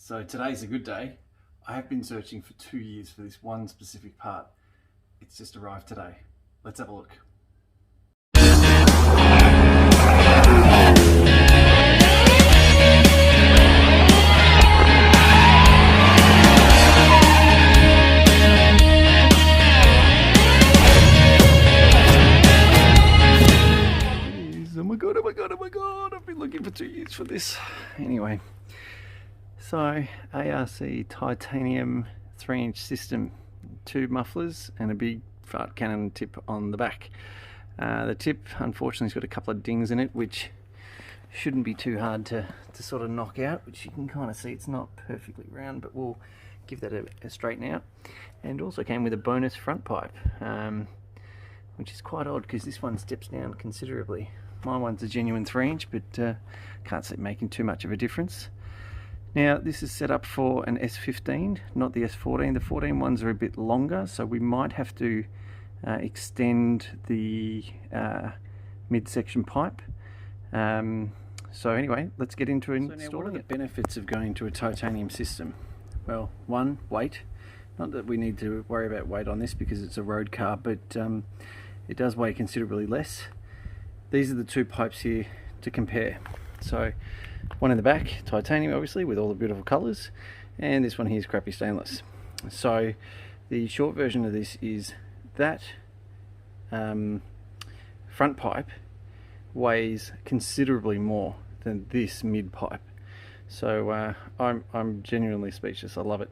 So today's a good day. I have been searching for 2 years for this one specific part. It's just arrived today. Let's have a look. Oh my god, I've been looking for 2 years for this. Anyway, so ARC titanium 3-inch system, 2 mufflers and a big fart cannon tip on the back. The tip unfortunately has got a couple of dings in it which shouldn't be too hard to sort of knock out, which you can kind of see it's not perfectly round, but we'll give that a straighten out. And also came with a bonus front pipe, which is quite odd because this one steps down considerably. My one's a genuine 3-inch, but can't see it making too much of a difference. Now this is set up for an S15, not the S14. The 14 ones are a bit longer, so we might have to extend the midsection pipe. So anyway, let's get into installing it. So now, what are the benefits of going to a titanium system? Well, one, weight. Not that we need to worry about weight on this because it's a road car, but it does weigh considerably less. These are the 2 pipes here to compare. So one in the back, titanium obviously, with all the beautiful colours, and this one here is crappy stainless. So the short version of this is that front pipe weighs considerably more than this mid pipe. So I'm genuinely speechless. I love it.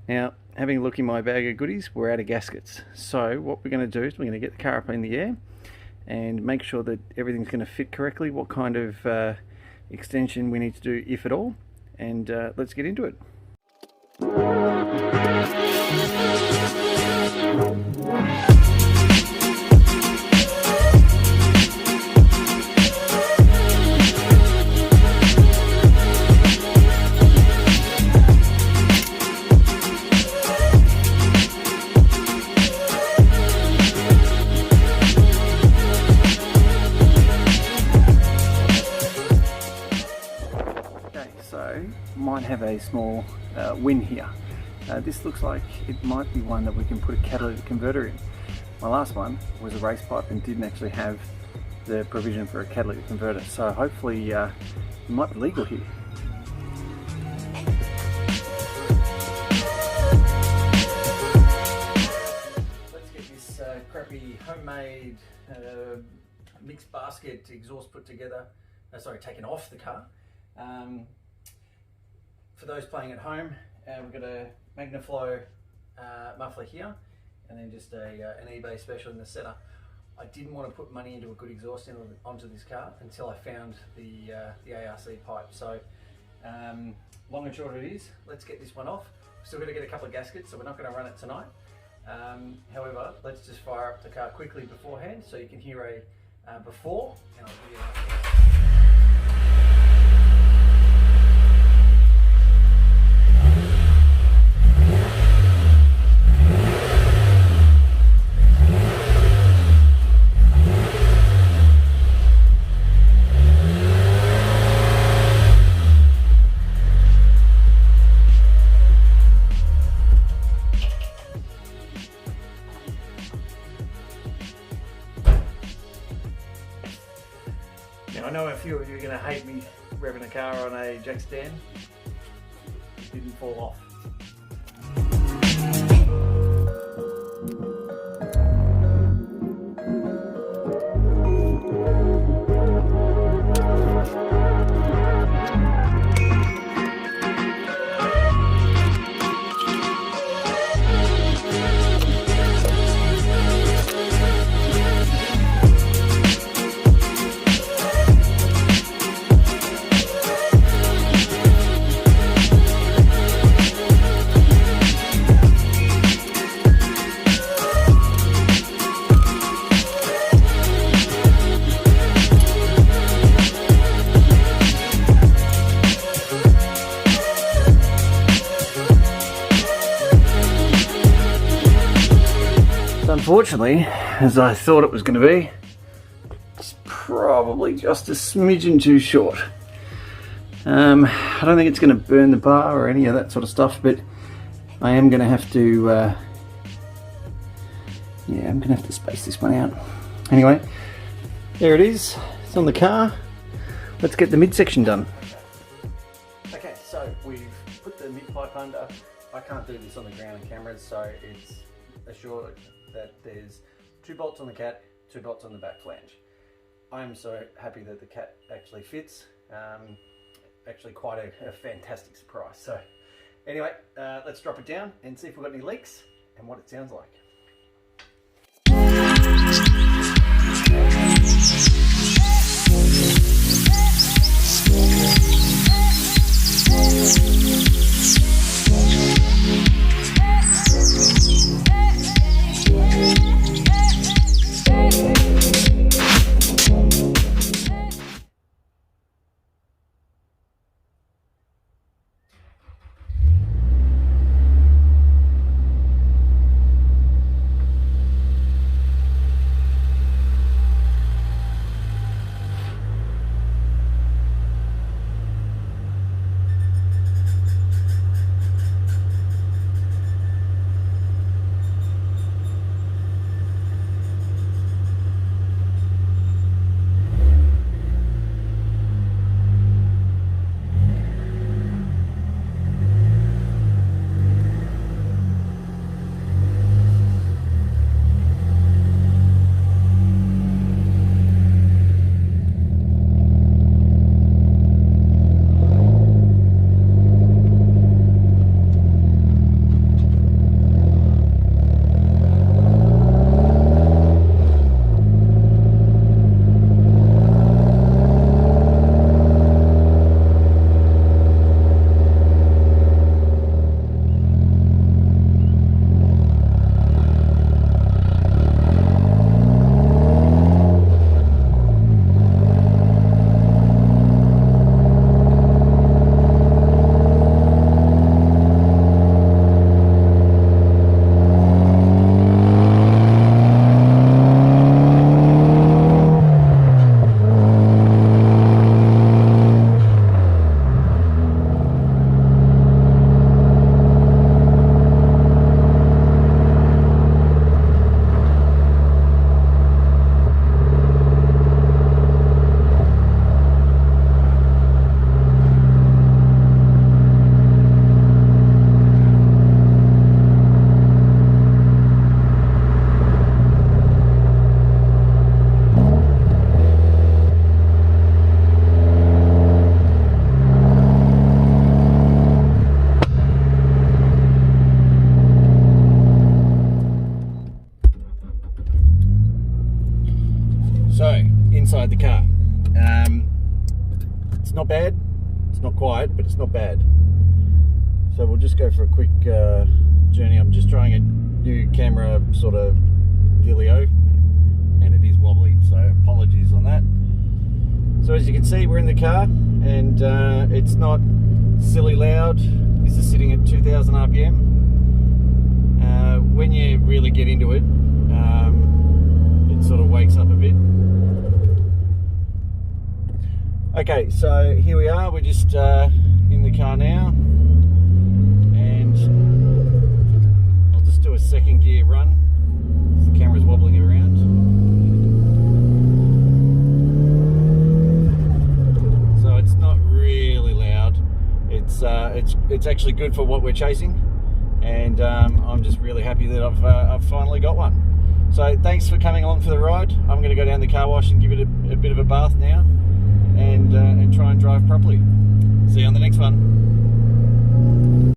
Now, having a look in my bag of goodies, we're out of gaskets. So what we're going to do is we're going to get the car up in the air and make sure that everything's going to fit correctly, what kind of extension we need to do, if at all, and let's get into it. Might have a small win here. This looks like it might be one that we can put a catalytic converter in. My last one was a race pipe and didn't actually have the provision for a catalytic converter, so hopefully it might be legal here. Let's get this crappy homemade mixed basket exhaust put together, taken off the car. For those playing at home, we've got a Magnaflow muffler here, and then just an eBay special in the center. I didn't want to put money into a good exhaust onto this car until I found the ARC pipe. So long and short of it is, let's get this one off. We're still going to get a couple of gaskets, so we're not going to run it tonight. However, let's just fire up the car quickly beforehand so you can hear a before, and I'll give you an after. Now I know a few of you are going to hate me revving a car on a jack stand. It didn't fall off. Unfortunately, as I thought it was going to be, it's probably just a smidgen too short. I don't think it's going to burn the bar or any of that sort of stuff, but I am going to have to yeah, I'm going to have to space this one out. Anyway, there it is. It's on the car. Let's get the midsection done. Okay, so we've put the mid pipe under. I can't do this on the ground and cameras, so it's assured that there's 2 bolts on the cat, 2 bolts on the back flange. I'm so happy that the cat actually fits. Actually quite a fantastic surprise. So anyway, let's drop it down and see if we've got any leaks and what it sounds like. So, inside the car. It's not bad, it's not quiet, but it's not bad. So we'll just go for a quick journey. I'm just trying a new camera sort of dealio, and it is wobbly, so apologies on that. So as you can see, we're in the car, and it's not silly loud. This is sitting at 2000 RPM. When you really get into it, it sort of wakes up a bit. Okay, so here we are, we're just in the car now, and I'll just do a second gear run, because the camera's wobbling around. So it's not really loud, it's actually good for what we're chasing, and I'm just really happy that I've finally got one. So thanks for coming along for the ride. I'm going to go down the car wash and give it a bit of a bath now, and try and drive properly. See you on the next one.